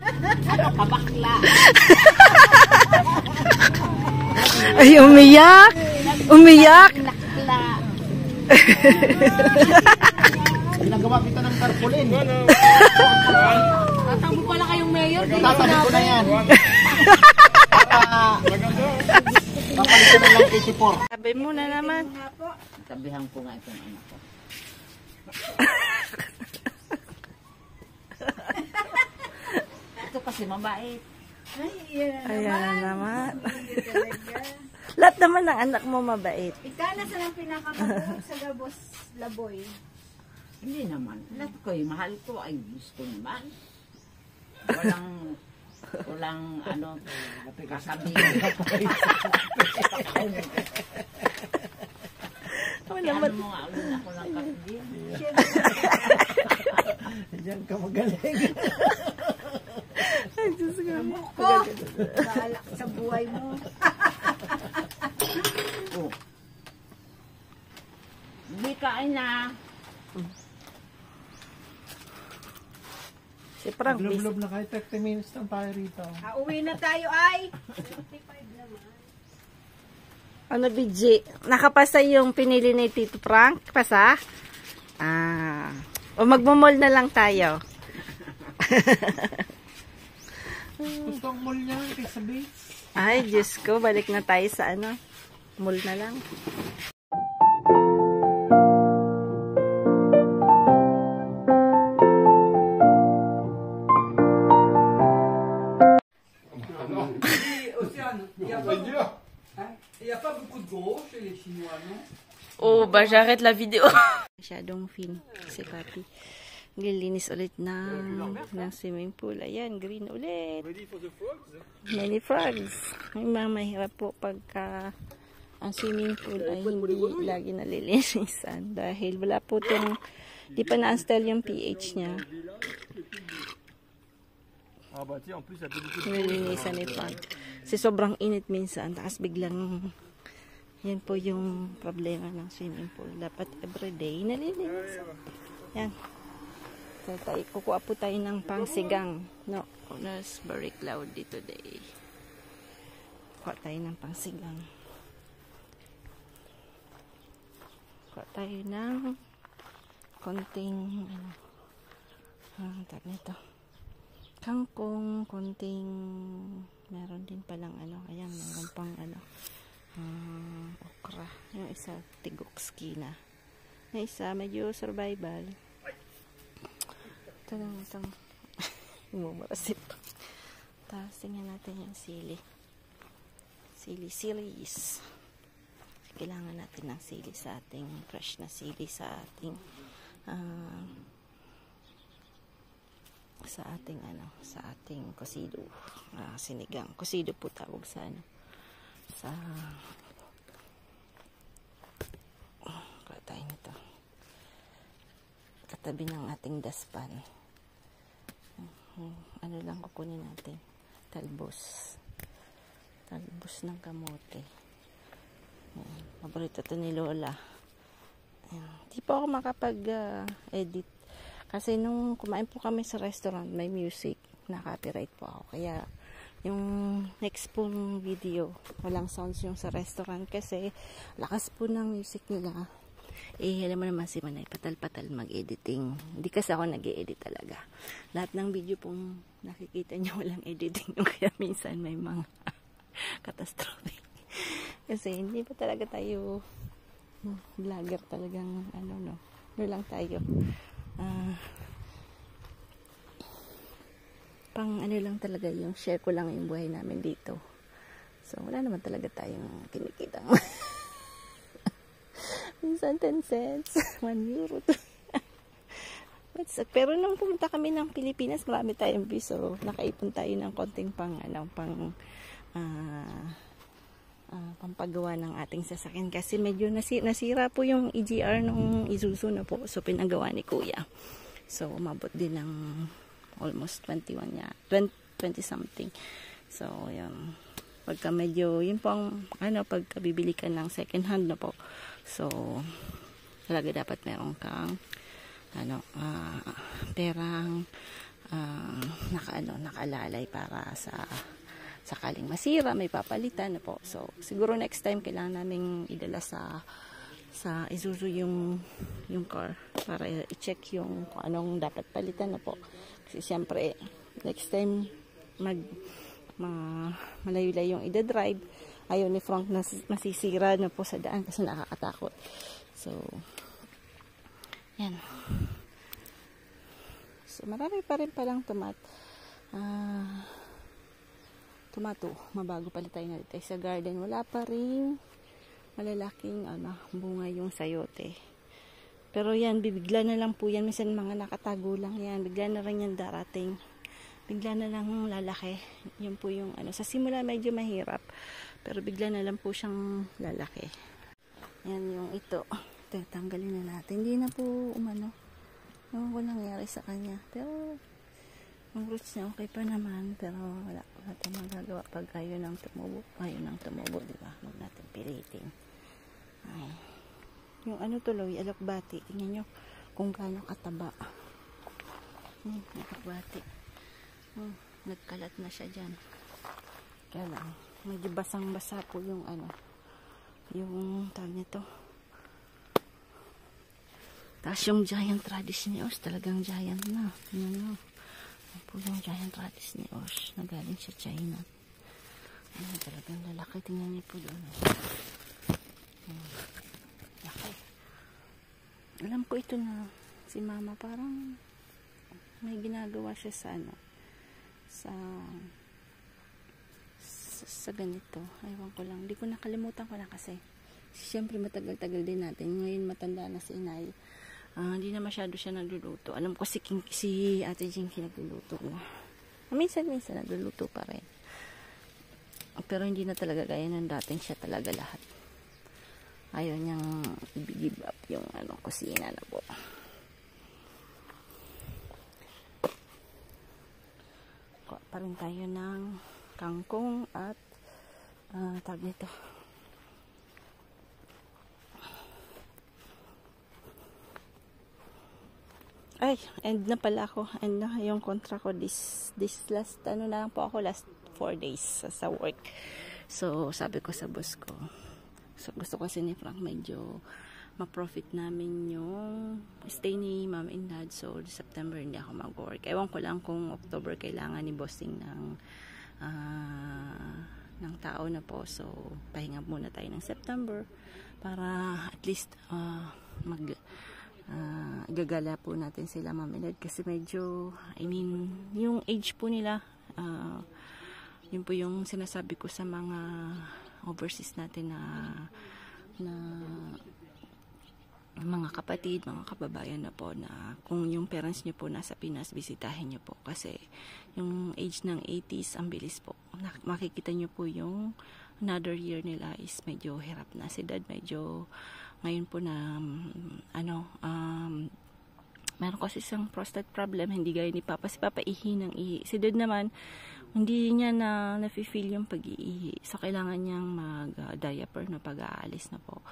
Ano ka bakla? Ay, umiyak! Umiyak! Nakla. Nagawa kita ng tarpaulin. Tatakbo pala kayong mayor. Tasabi ko na yan. Kapalitan na lang 84. Sabi mo na naman. Sabihan ko nga itong anak ko. Ito kasi mabait. Ayan na naman. Lahat naman ng anak mo mabait. Ika na sa lang pinakamabuhok sa Gabos Laboy. Hindi naman. Lahat ko yung mahal ko ay gusto naman. Walang ano, kasabihin. Ano mo nga, ulit ako lang kasabihin. Diyan ka magaling. Ay, Diyos ko. Ko! Bahala ka sa buhay mo. Oh. Hindi kain na. Si Frank, Blub-blub na kahit 30 minutes lang tayo rito. Uwi na tayo ay. ano, BG? Nakapasa yung pinili ni Tito Frank? Pasa? O magmamall na lang tayo. Gusto ang mall niya kaysa base. Ay, Diyos ko. Balik na tayo sa ano. Mall na lang. Il n'y a pas beaucoup de gros chez les Chinois, non? Oh, bah j'arrête la vidéo. Masyadong fin si Papi. Nililinis ulit ng swimming pool. Ayan, green ulit. Ready for the frogs? Many frogs. May mga mahirap po pagka ang swimming pool ay hindi lagi nalilinisan. Dahil wala po itong, di pa na-install yung pH niya. Ah bah tiens, en plus ça fait beaucoup de Nililinisan ni Frank. Kasi sobrang init minsan. Tapos biglang, yan po yung problema ng swimming pool. Dapat everyday nalilinis. Yan. So, kukuha po tayo ng pangsigang. No, it's very cloudy today. Kuha tayo ng pangsigang. Kuha tayo ng konting, tag nito. Kangkong, konting, meron din palang ayan, meron pang okra. Yung isa, tigokski na. Yung isa, medyo survival. Ito lang isang umumarasip. Tapos tingnan natin yung sili. Silis. Kailangan natin ng sili sa ating, fresh na sili sa ating sa ating kosido. Sinigang. Kosido po tawag sa sa tayo nito. Katabi ng ating daspan. Ano lang kukunin natin? Talbos ng kamote. Paborito to ni Lola. Di po ako makapag-edit. Kasi nung kumain po kami sa restaurant, may music. Na-copyright po ako. Kaya, yung next pong video, walang sounds yung sa restaurant. Kasi, lakas po ng music nila. Alam mo naman si Manay, patal-patal mag-editing. Hindi kasi ako nag-e-edit talaga. Lahat ng video pong nakikita niyo walang editing. Kaya minsan may mga catastrophe. Kasi, hindi pa talaga tayo vlogger talagang, no lang tayo. Pang lang talaga yung share ko lang yung buhay namin dito. So, wala naman talaga tayong kinikita. Minsan 10 cents, 1 euro. Pero nung pumunta kami ng Pilipinas, marami tayong views. So, nakaipon tayo ng konting pampagawa ng ating sasakyan. Kasi medyo nasira po yung EGR nung Isuzu na po. So, pinagawa ni Kuya. So, umabot din ng almost 21 20 something. So, yun. Pagka medyo, yun po ang, pagka bibili ka ng second hand na po. So, talaga dapat meron kang, perang nakalalay para sa sakaling masira, may papalitan na po. So, siguro next time kailangan naming idala sa Isuzu yung car para i-check yung kung anong dapat palitan na po. Kasi siyempre, next time malayo-layo yung ida-drive, ayaw ni Frank na masisira na po sa daan kasi nakakatakot. So, yan. So, marami pa rin palang tomato. Mabago pala tayo na dito sa garden. Wala pa rin malalaking bunga yung sayote. Pero yan, bibigla na lang po yan. Minsan mga nakatago lang yan. Bigla na rin yan darating. Bigla na lang lalaki. Yun po yung sa simula medyo mahirap. Pero bigla na lang po siyang lalaki. Yan yung ito. Tanggalin na natin. Hindi na po walang nangyari sa kanya. Pero ang roots niya okay pa naman, pero wala tayong magagawa pag ayaw nang tumubo, di ba? Huwag natin pilitin. Ay. Yung tuloy, alokbati. Tingnan nyo kung gaano kataba. Alokbati. Nagkalat na siya dyan. Kaya lang, medyo basang-basa po yung yung tawag nito. Tapos yung giant radish ni Os, talagang giant na. Tingnan nyo. Po yung giant radish ni Osh na galing sa China. Talagang lalaki. Tingnan niyo po doon. Laki. Alam ko ito na si mama parang may ginagawa siya sa ganito. Ewan ko lang. Hindi ko nakalimutan ko na kasi. Siyempre matagal-tagal din natin. Ngayon matanda na si inay. Hindi na masyado siya nagluluto. Alam ko si Ate Jinky nagluluto. Minsan nagluluto pa rin. Pero hindi na talaga gaya ng dating siya talaga lahat. Ayaw niyang i-give up yung kusina na po. Kuha pa rin tayo ng kangkong at tawag nito. Ay, end na pala ako. End na yung kontra ko this last, na lang po ako, last 4 days sa work. So, sabi ko sa boss ko, so, gusto kasi ni Frank medyo ma-profit namin yung stay ni mom and dad. So, September hindi ako mag-work. Ewan ko lang kung October kailangan ni bossing ng tao na po. So, pahinga muna tayo ng September para at least gagala po natin sila mom and dad kasi medyo yung age po nila yun po yung sinasabi ko sa mga overseas natin na mga kapatid, mga kababayan na po na kung yung parents nyo po nasa Pinas, bisitahin nyo po kasi yung age ng 80s ang bilis po. Makikita nyo po yung another year nila is medyo hirap na. Si dad medyo ngayon po na meron kasi isang prostate problem, hindi gaya ni Papa. Si Papa ihi ng ihi. Si dad naman hindi niya na nafe-feel yung pag-iihi. So kailangan niyang mag-diaper na pag-aalis na po.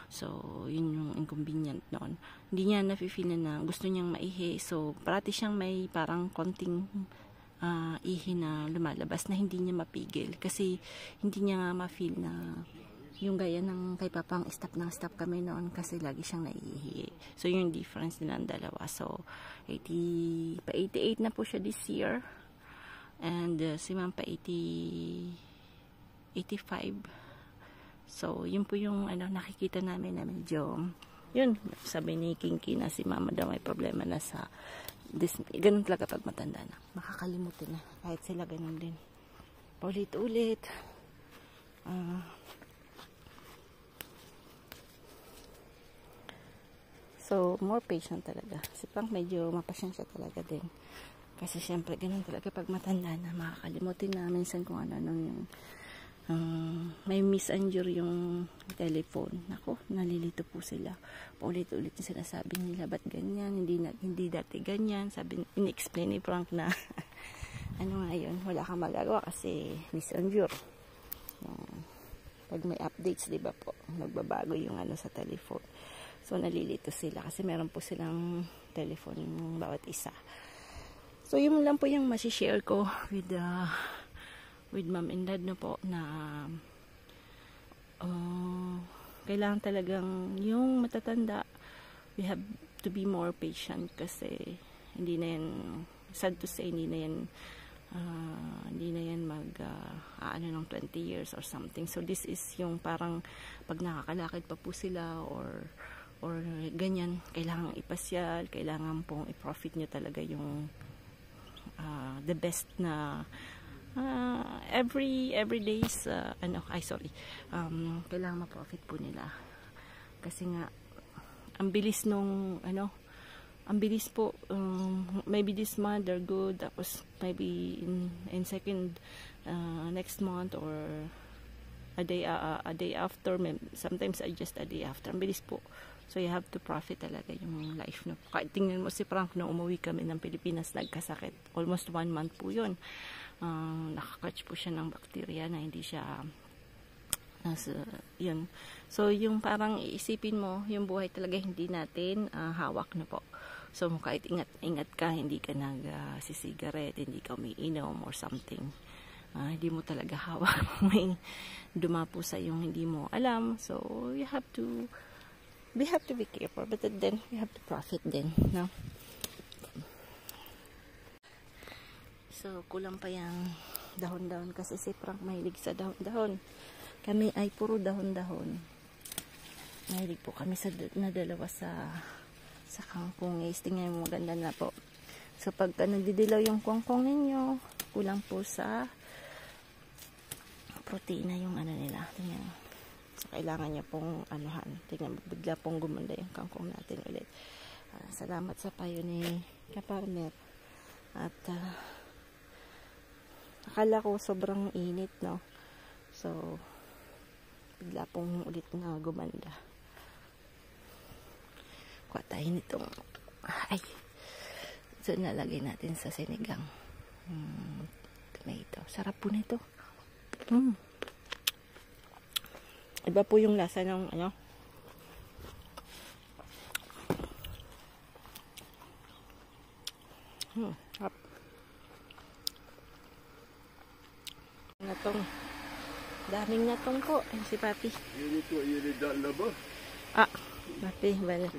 So yun yung inconvenient noon. Hindi niya nafe-feel na gusto niyang maihi. So parati siyang may parang konting ihi na lumalabas na hindi niya mapigil kasi hindi niya nga ma-feel na yung gaya ng kay Papang stop kami noon kasi lagi siyang naiihi. So yung difference nila ang dalawa. So 88 na po siya this year and si Ma'am pa 85. So yun po yung nakikita namin na medyo yun, sabi ni Kinky na si Mama daw may problema na sa ganun talaga pag matanda na. Makakalimutin na. Kahit sila ganun din. Paulit-ulit. So, more patient talaga. Si Pang medyo mapasyensya talaga din. Kasi syempre, ganun talaga pag matanda na. Makakalimutin na minsan kung ano yung may misinjure yung telephone. Nako, nalilito po sila. Paulit-ulit yung sinasabi nila, ba't ganyan? Hindi dati ganyan. Sabi, in-explain ni Frank na ano nga yun, wala kang magagawa kasi misinjure. Pag may updates, di ba po, nagbabago yung sa telephone. So, nalilito sila kasi meron po silang telephone yung bawat isa. So, So, yun lang po yung masishare ko with mom and dad na po na kailangan talagang yung matatanda, we have to be more patient kasi hindi na yan, sad to say, hindi na yan ano ng 20 years or something. So this is yung parang pag nakakalakad pa po sila or ganyan, kailangan ipasyal, kailangan pong i-profit nyo talaga yung the best na every days kailangan ma-profit po nila kasi nga ang bilis ang bilis po, maybe this month they're good, tapos maybe in second next month or a day after, sometimes just a day after, ang bilis po. So you have to profit talaga yung life, no? Kahit tingnan mo si Frank nung umuwi kami ng Pilipinas, nagkasakit, almost 1 month po yun. Nakakatch po siya ng bacteria na hindi siya yun. So yung parang iisipin mo, yung buhay talaga hindi natin hawak na po. So kahit ingat ka, hindi ka nagsisigaret, hindi ka umiinom or something, hindi mo talaga hawak. May dumapo sa yung hindi mo alam. So we have to be careful, but then we have to profit din, no? So kulang pa yung dahon-dahon kasi si Frank mahilig sa dahon-dahon. Kami ay puro dahon-dahon. Mahilig po kami na dalawa sa kangkong. Tingnan mo, maganda na po. So pagka nagdidilaw yung kangkong ninyo, kulang po sa protina yung ano nila. Tingnan. So kailangan nyo pong anuhan. Tingnan mo, bigla pong gumanda yung kangkong natin ulit. Salamat sa payo ni kapartner. At akala ko sobrang init, no? So bigla pong ulit na gumanda. Kuha tayo nitong so nalagay natin sa sinigang tomato. Sarap po nito. Iba po yung lasa ng sarap. Natong daming natong po. Ay, si Papi. Papi, balik.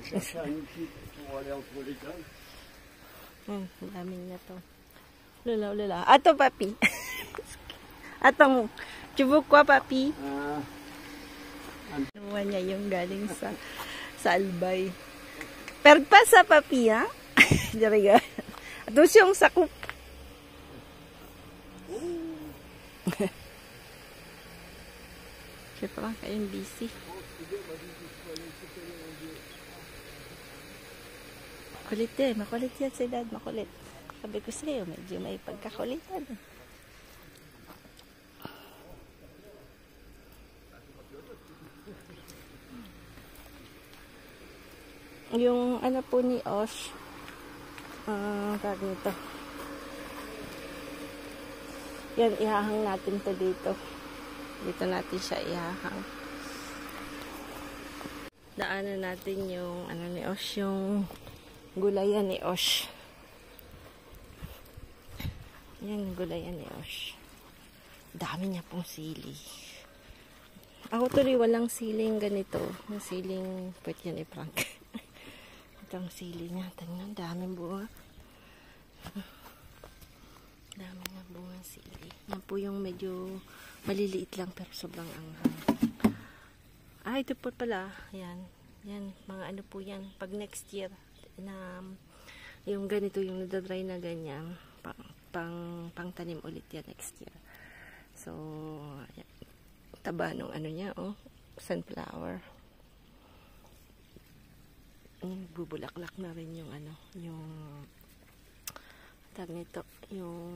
Daming natong. Lula. Ato, Papi. Atong chubuk ko, Papi. Nawa niya yung galing sa Albay. Perpa sa Papi, ha? Diyariga. Ato siyang sakup. Siyempre lang kayong busy. Makulit eh. Makulit yan si Dad. Makulit. Sabi ko sa'yo, medyo may pagkakulitan. Yung ano po ni Osh, tawag nito. Yan, ihahang natin to dito. Dito natin siya ihahang. Daanan natin yung ano ni Osh, yung gulayan ni Osh. Yan, gulayan ni Osh. Dami niya pong sili. Ako tuloy walang siling ganito. Yung siling pwet yan ni Frank. Itong sili niya. Tingnan, daming bunga. Dami nga bunga sili. Yan po yung medyo maliliit lang pero sobrang anghang. Ito po pala. Yan. Yan. Mga ano po yan. Pag next year na yung ganito yung nadadry na ganyan. Pang tanim ulit yan next year. So, yan. Taba nung ano niya, sunflower. Bubulaklak na rin yung ano, yung tag nito, yung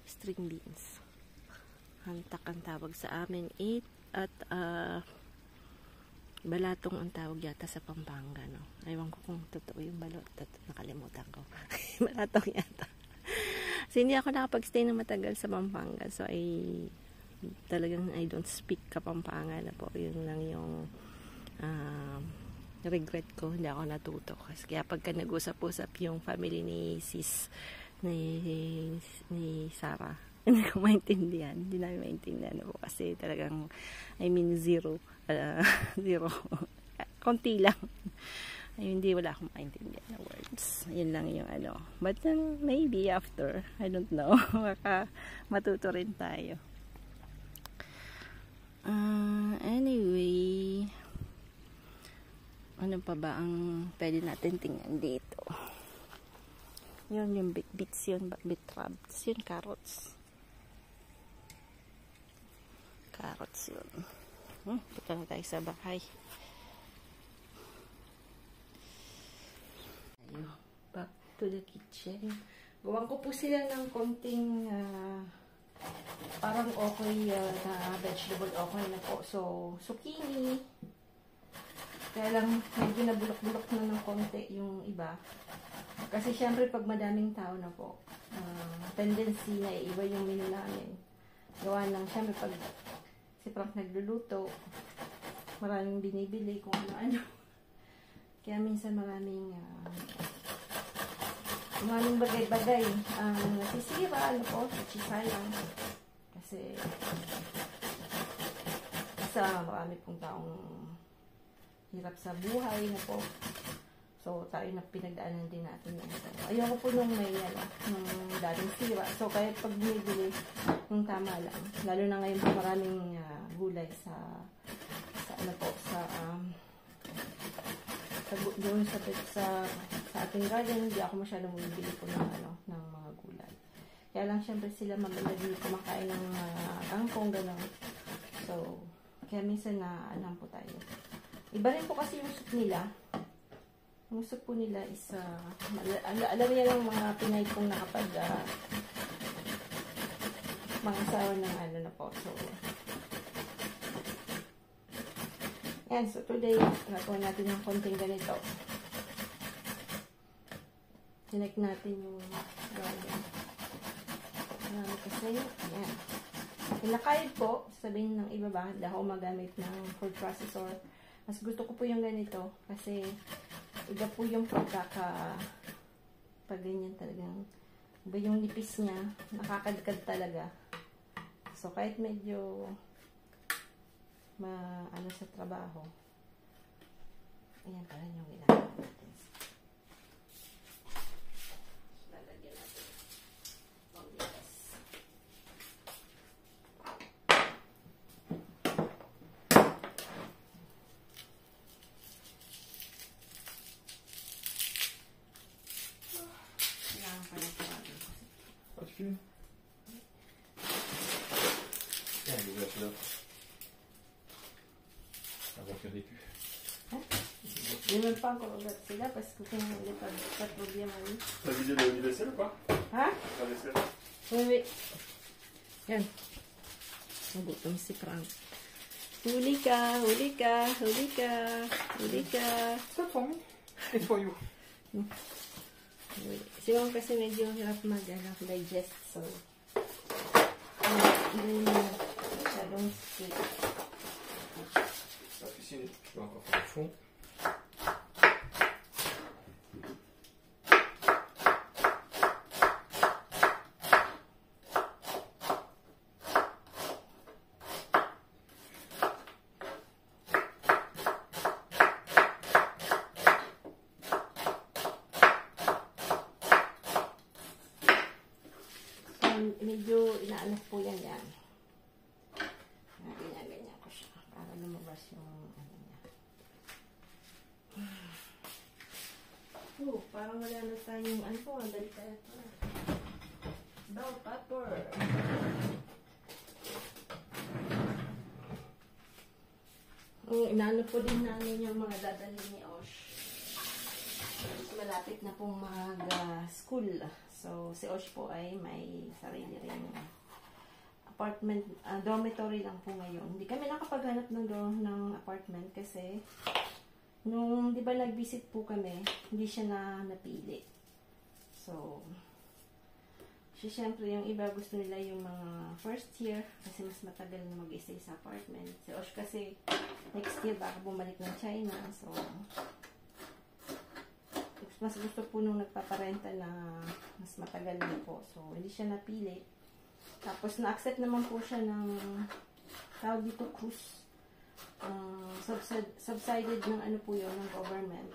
string beans. Hantak ang tawag sa amin, at balatong ang tawag yata sa Pampanga, no? Ewan ko kung totoo yung balot, nakalimutan ko. Balatong yata. So, hindi ako nakapag-stay na matagal sa Pampanga. So, talagang I don't speak Kapampangan na po. Yun lang yung regret ko, hindi ako natuto. Kasi kaya pagka nag-usap-usap yung family ni sis, ni Sarah, hindi ko maintindihan. Hindi namin maintindihan po kasi talagang, I mean, zero. Zero. Konti lang. Ay, hindi, wala akong maintindihan na words. Yun lang yung ano. But maybe after, I don't know, baka matuto rin tayo. Anyway, ano pa ba ang pwede natin tingnan dito? Yun, yung beets yun, beetroots yun, carrots. Carrots yun. Punta na tayo sa bahay. Ayun, back to the kitchen. Gawan ko po sila ng konting parang okay na vegetable okay na po. So, zucchini. Kaya lang, medyo nabulok-bulok na ng konti yung iba. Kasi syempre, pag madaming tao na po, tendency na iba yung menu namin. Gawa lang, syempre, pag si Frank nagluluto, maraming binibili kung ano-ano. Kaya minsan maraming bagay-bagay nasisira, ano po, sayang. Kasi, marami pong taong hirap sa buhay na po. So, tayo na pinagdaanan din natin yan. So, ayoko po nung may nung dating sira. So, kahit pag binibili, yung tama lang. Lalo na ngayon po maraming gulay sa ano po, sa ating garden. Hindi ako masyadong bumibili po ng ng mga gulay. Kaya lang, syempre sila mabalagi kumakain ng kangkong, gano'n. So, kaya minsan alam po tayo. Iba rin po kasi yung soup nila. Yung soup po nila is, alam niya lang mga Pinay pong nakapag, mga asawa ng ano na po. So, yan. So, today, nagawa natin ng konting ganito. Tinek natin yung garden. Kasi, yan. Pinakayod po, sabihin ng iba ba, dahil ako magamit ng food processor. Mas gusto ko po yung ganito kasi iba po yung pag ganyan talagang iba yung nipis niya, nakakadkad talaga. So kahit medyo ano sa trabaho, ayan pa rin yung ginagawa natin. Lalagyan natin pangbigas. Hindi pa ako ugat sila parce que kung hindi pa problema yun. T'as vidé le vaisselle ou pas? Ha? La vaisselle. Oui. Yan. Nagutom si Frank. Huli ka, huli ka, huli ka, huli ka. C'est for me. It's for you. Si Mom kasi medyo hirap digest. So, hindi masyadong sweet. La piscine, je peux encore faire le fond. Medyo inaanak po yan. Ganyan ko siya para lumabas yung ano niya. Parang wala na tayong ano po. Dali tayo ito. Bell pepper. Inaano po din namin yung mga dadalhin ni Osh. Malapit na pong mag-school. So, si Osh po ay may sarili rin apartment, dormitory lang po ngayon. Hindi kami nakapaghanap ng apartment kasi nung, di ba nag-visit po kami, hindi siya napili. So, So, syempre, yung iba gusto nila yung mga first year kasi mas matagal na mag-stay sa apartment. Si Osh kasi next year baka bumalik ng China. So, mas gusto po nung nagpaparenta na mas matagal na po. So, hindi siya napili. Tapos, na-accept naman po siya ng tawag dito cruise. Subsided ng ano po yun, ng government.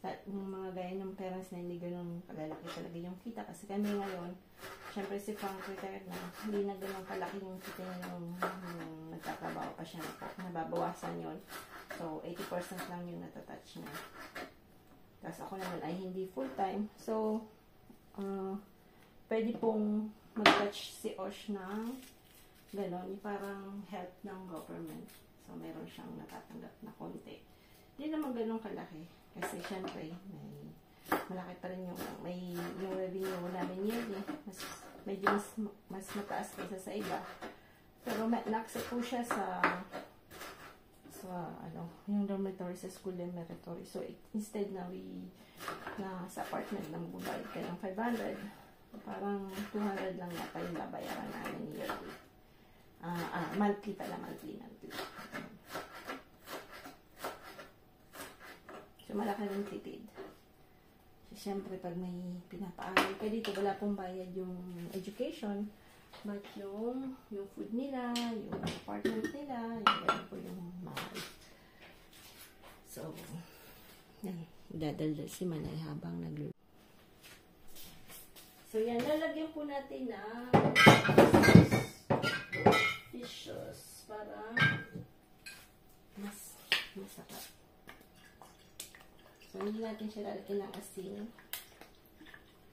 At yung mga gaya ng parents na hindi ganun kalalaki talaga yung kita. Kasi kami ngayon, syempre si Frank retired na, hindi na ganun kalaki yung kita yung nagtatrabaho pa siya na po. Nababawasan yun. So, 80% lang yung natatouch niya. Tapos ako naman ay hindi full-time. So, pwede pong mag-touch si Osh ng gano'n, parang help ng government. So, meron siyang natatanggap na konti. Hindi naman ganun kalaki. Kasi, syempre, malaki pa rin yung revenue namin yearly. Medyo mas mataas kaysa sa iba. Pero, na-accept po siya sa yung dormitory sa school dormitory. So, instead na sa apartment lang bubayad ka ng 500, parang 200 lang yata yung babayaran namin yearly. Monthly pala, monthly. So, malaki rin tipid. So, syempre, pag may pinapaaral ka dito, wala pong bayad yung education, but yung food nila, yung apartment nila, yung ganun po yung mahal. So, yan. Dadaldal si Manay habang nagluluto. So, yan. Lalagyan po natin ng fish sauce para mas masarap. So, hindi natin siya lalagyan ng asin.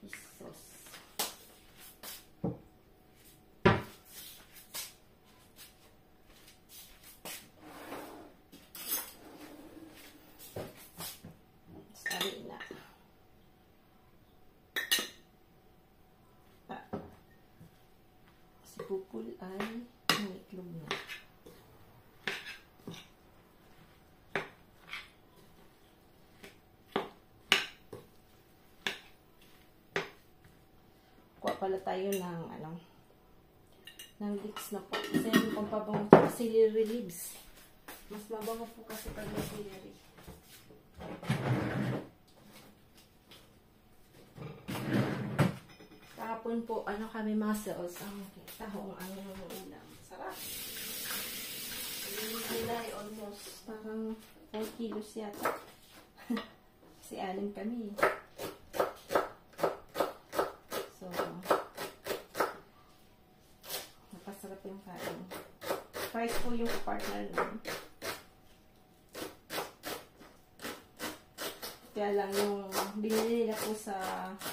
Fish sauce. Sorry na. Si Pupul ay may itlog na. Kuha pala tayo ng ng leeks na po. Kasi yung pampabango sa celery leaves. Mas mabango po kasi pag may celery. Kahapon po, kami mussels, ang tahong ang ulam. Sarap. Nila ay almost parang 4 kilos yata. Kasi 6 kami. So, napasarap yung kain. Price po yung partner namin. Kaya lang yung binili nila po sa,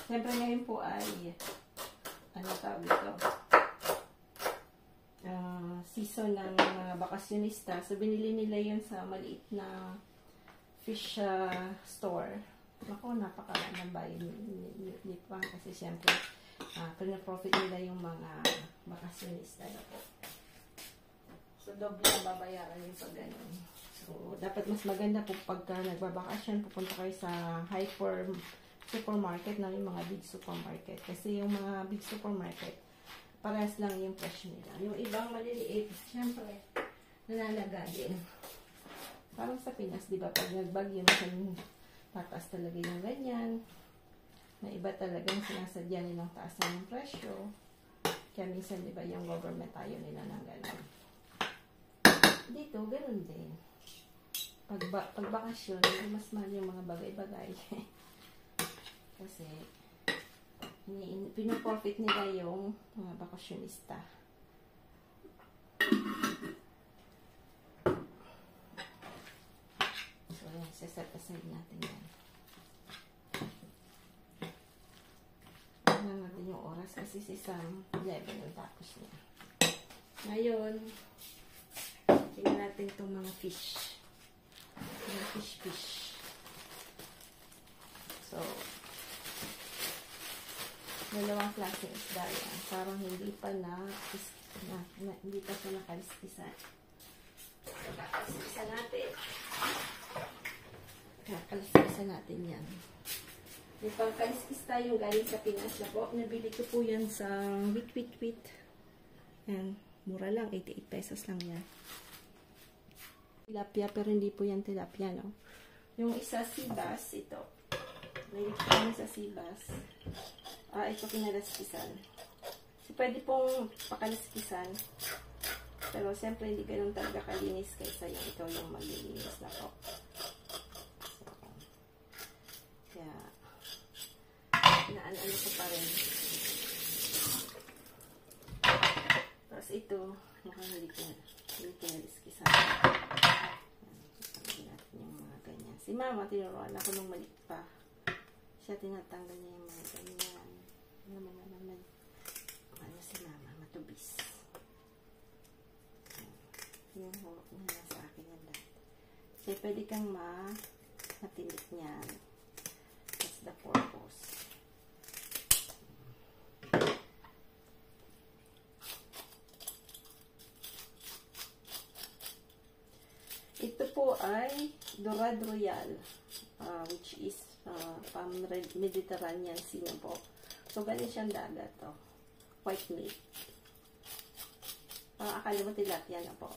siyempre ngayon po ay tawag ito, season ng bakasyonista. So, binili nila yun sa maliit na fish store. Ako, napakarami ng bayan ni Pang kasi siyempre, pinaprofit nila yung mga bakasyonista na po. So, doble ang babayaran yung pag ganun. So, dapat mas maganda po pagka nagbabakasyon, pupunta kayo sa hyper supermarket na yung mga big supermarket. Kasi yung mga big supermarket, parehas lang yung presyo nila. Yung ibang maliliit, syempre, nalalaga din. Parang sa Pinas, di ba, pag nagbagyo, minsan tataas talaga yung ganyan. Na iba talagang sinasadya nilang taasan yung presyo. Kaya minsan, di ba, yung government tayo nila ng gano'n. Dito, gano'n din. Pag bakasyon, mas mahal yung mga bagay-bagay. Kasi, pinoprofit nila yung mga bakasyonista. So, yan, set aside natin yan. Tignan natin yung oras kasi si Sam, 11 yung tapos niya. Ngayon, tingnan natin itong mga fish. Mga fish. So, dalawang klaseng isda yan. Parang hindi pa hindi pa ito nakaliskisan. Kakaliskisan natin yan. Yung pangkaliskis tayong galing sa Pinas na po. Nabili ko po yan sa wit. Yan. Mura lang. 88 pesos lang yan. Tilapia, pero hindi po yan tilapia, no? Yung isa sibas, ito. May ito sa sibas. Ito kinalaskisan. So, pwede pong pakalaskisan. Pero, siyempre, hindi ganun talaga kalinis kaysa yung ito yung maglilinis na po. So, kaya, inaano ko pa rin. Tapos, ito, mukhang hindi kinaliskisan. Pagkain natin yung mga ganyan. Si Mama, tinuruan ako nung maliit pa. Siya tinatanggal niya yung mga ganyan. Naman. Ano si Mama? Matubis. Yung hawak niya sa akin yan lahat. So, pwede kang matinik niyan. That's the purpose. Ito po ay Dorad Royal, which is Mediterranean Sea na po. So, ganun siyang dagat to. White meat. Akala mo tilapia na po.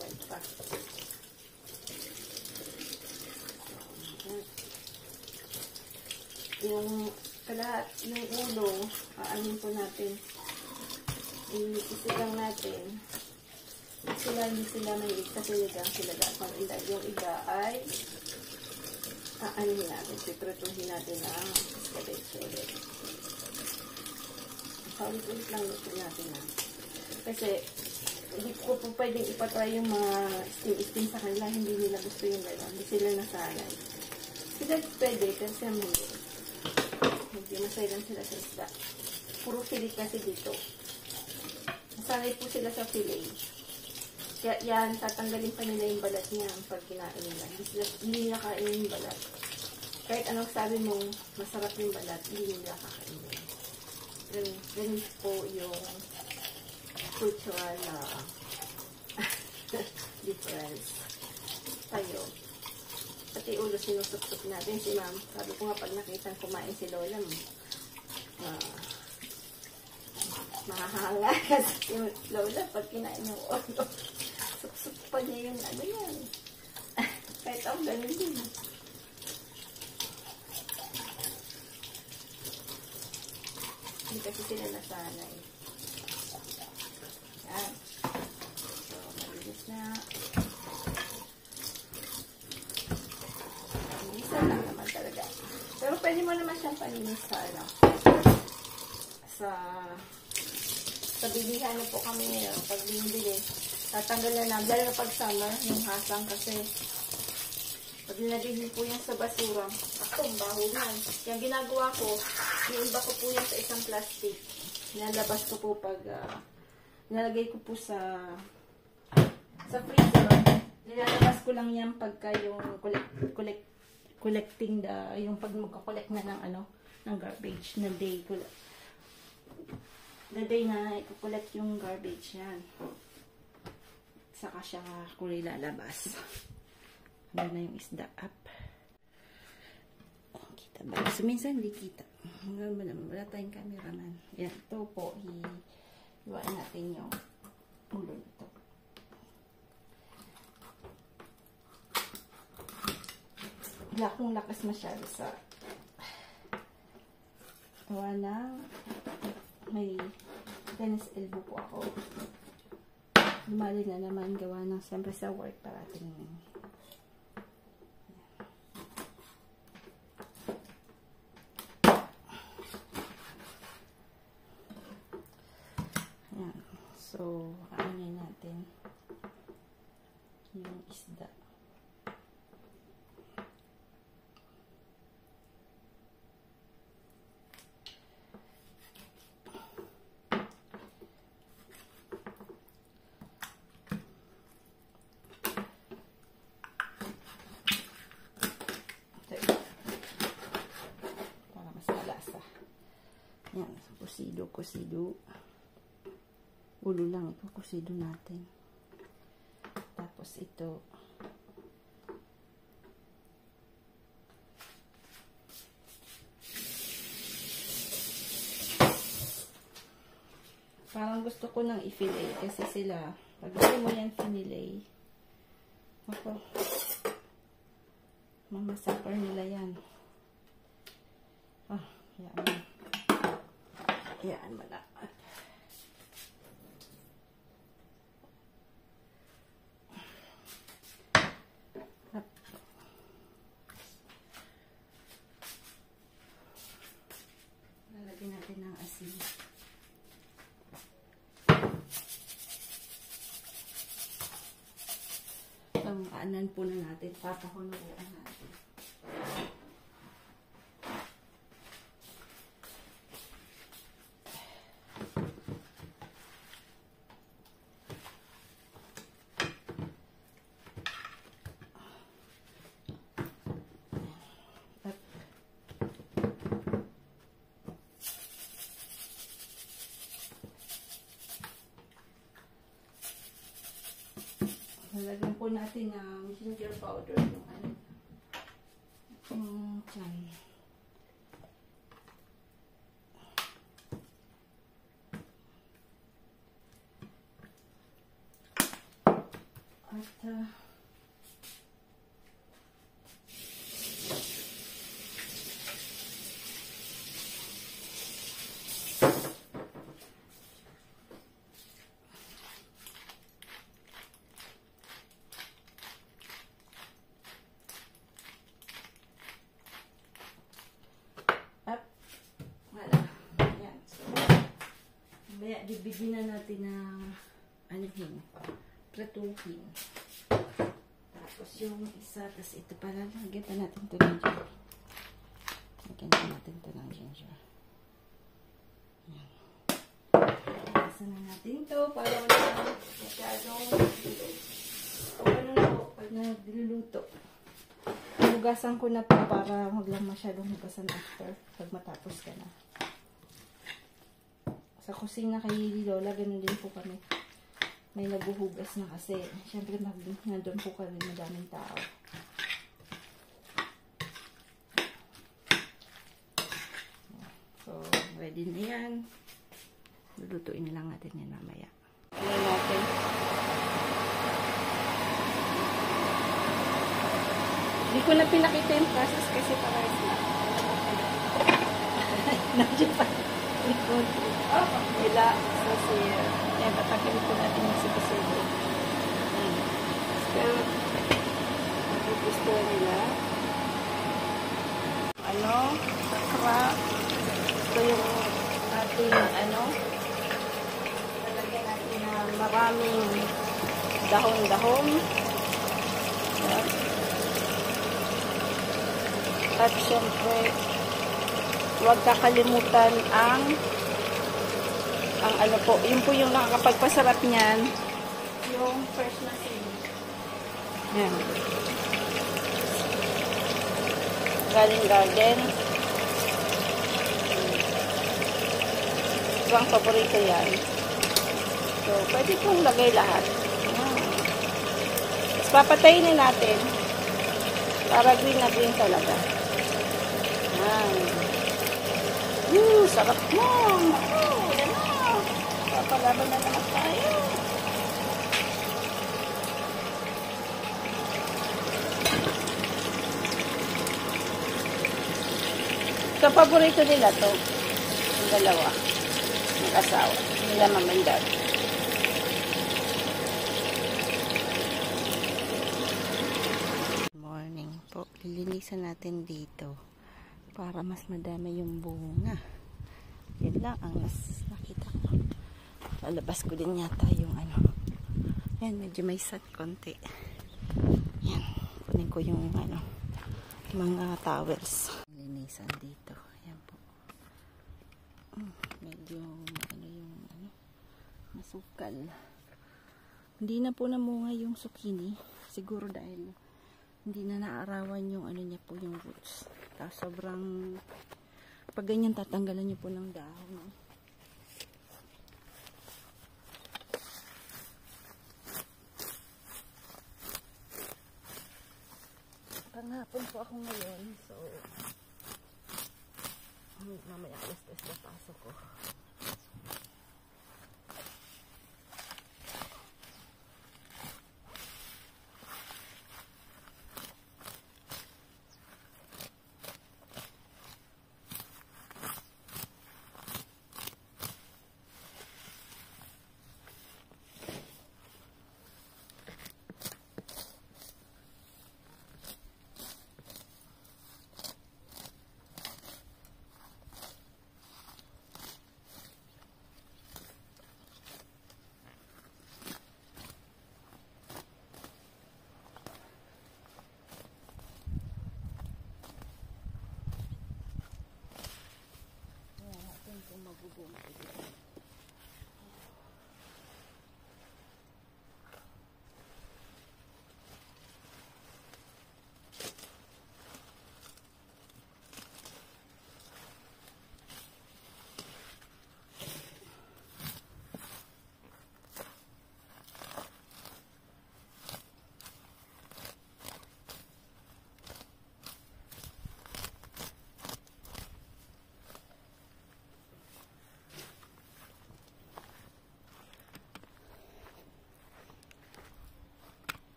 White pa. Yung kalahat, yung ulo, aanin po natin. Isigang natin. Hindi sila may kasi sila dapat. Yung iba ay aanin natin. Pipretuhin natin ang escabeche ulit. Ulit lang luto natin na. Kasi hindi ko po pwedeng ipatry yung mga steam sa kanila. Hindi nila gusto yung gano'n. Hindi sila nasanay. Sila pwede kasi hindi masayang sila sa isda. Puro filet kasi dito. Masanay po sila sa filet. Kaya yan, tatanggalin pa nila yung balat niya pag kinain nila. Hindi nila kainin yung balat. Kahit anong sabi mo, masarap yung balat, hindi nila kakainin. Ganun po yung cultural difference. Tayo. Pati ulo sinusuk-suk natin si Ma'am. Sabi ko nga pag nakita kumain si Lola mo, mahahanga kasi si Lola pag kinain yung ulo. Suk-suk pa niya yung ano yan. Kahit ako ganun din. Hindi kasi sila nasanay. Yan. So, malinis na. Minsan lang naman talaga. Pero pwede mo naman siyang paninis sa ano. Sa bilihan na po kami ngayon. Pag binibili, tatanggal na namin. Dahil na pag summer, yung hasang kasi pag nilagay po yan sa basura, baho yan. Yung ginagawa ko, iiba ko po yan sa isang plastic. Nilalabas ko po pag nilalagay ko po sa freezer. Nilalabas ko lang yan pagka yung collecting yung pag magkakolect na ng ng garbage na day ko. The day na i-collect yung garbage yan. Saka siya ko lalabas. Ano na yung isda up. Kita ba? So, minsan hindi kita. Wala tayong cameraman. Yan. Ito po. Iwain natin yung ulo nito. Wala akong lakas masyado sa wala. May tennis elbow po ako. Lumali na naman gawa ng siyempre sa work parating. Ayan. So, ano natin yung isda. Yan, kusido. ulo lang ikukusido natin. Tapos ito, parang gusto ko nang i-fillet kasi sila, pag hindi mo yan finillet, ako, mamasakar nila yan. Hayaan mo. Hayaan mo na. Lalagyan natin ng asin. Ang aanan po na natin, papakunuan natin. Lalagyan po natin ng ginger powder yung ano. Tiyan. At bibigyan na natin ng anuhin, pretuhin. Tapos yung isa, tapos ito pala, lagyan pa natin ito ng ginger. Lagyan pa natin ito ng ginger. Ayan. Lasa na natin ito para wala masyadong pag nagluluto. Hugasan ko na po para huwag lang masyadong hugasan after pag matapos ka na. Sa kusina kay Lola, ganun din po kami. May naguhugas na kasi. Siyempre, nandun po kami madaming tao. So, ready na yan. Lulutuin lang natin yan mamaya. Ano natin? Hindi ko na pinakita yung process kasi pares na. Nandiyan pa. Likod. Wala. So, siya. Yan, tatakin po natin yung sipo-sipo. Pero, gusto nila. Ano? Sakra. Ito yung ating, lalagyan natin na maraming dahon-dahon. Yan. At syempre, huwag kakalimutan ang ano po, yun po yung nakakapagpasarap niyan, yung fresh na sili. Yan. Galing garden. Ito ang paborito yan. So, pwede pong lagay lahat. Tapos papatayin natin para green na green talaga. Yan. Sarap mo! Papalaban na naman tayo. So, paborito nila to. Yung dalawa. Yung asawa. Nila mama and dad. Morning po. Lilinisan natin dito para mas madami yung bunga. Yan lang ang mas nakita ko. Lalabas ko din yata yung yan, medyo may sat konti. Yan, kunin ko yung mga towels. Linisan dito. Yan po. Medyo yung masukal. Hindi na po namunga yung zucchini. Siguro dahil hindi na naarawan yung niya po yung roots. Tapos sobrang pag ganyan tatanggalan niyo po ng dahon. Panghapon po ako ngayon. So, mamaya alas-tres na pasok ko. Kung magugong ito.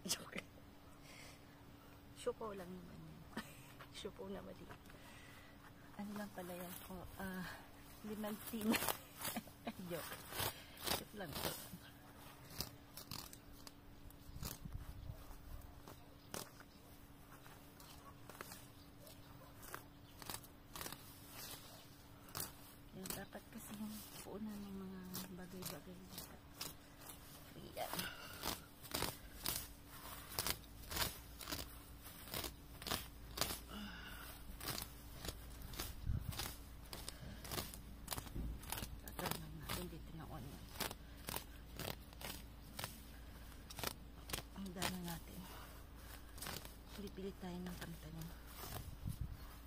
Joke. Syupo lang naman yan. Syupo na mali. Ano lang pala yan po? Limantin. Joke. Joke lang po. Yan, dapat kasi yung puunan ng mga bagay-bagay dito. Yan. Pili tayo ng pantano.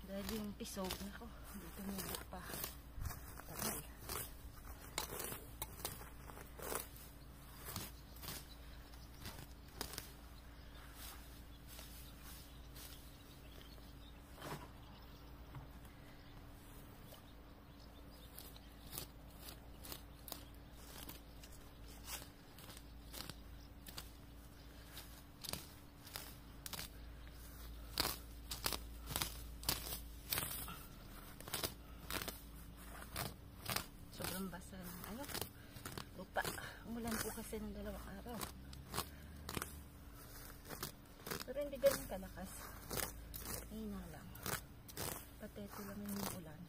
Dahil yung pisog, nako, hindi tumubo pa. Tagal. Basa ng ano, lupa. Umulan po kasi ng 2 araw. Pero hindi ganun kalakas. Hina lang. Pateto lang yung ulan.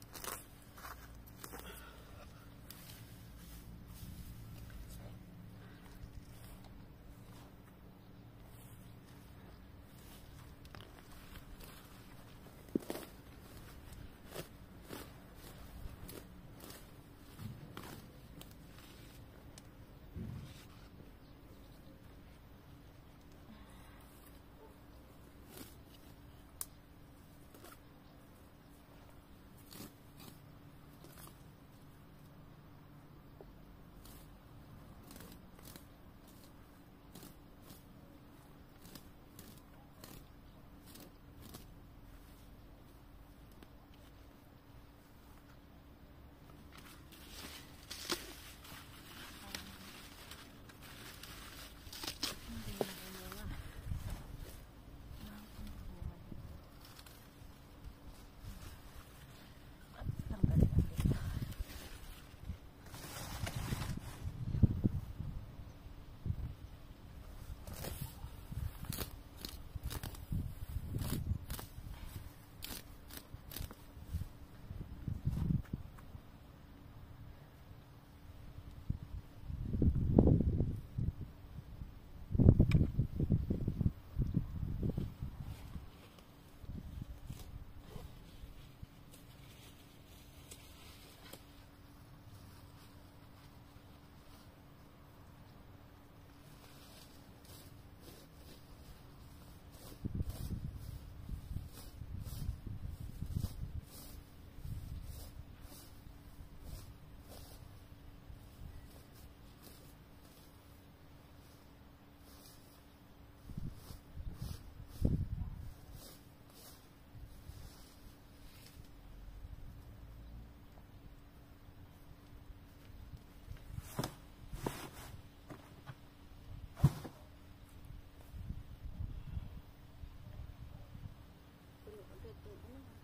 natin, ano,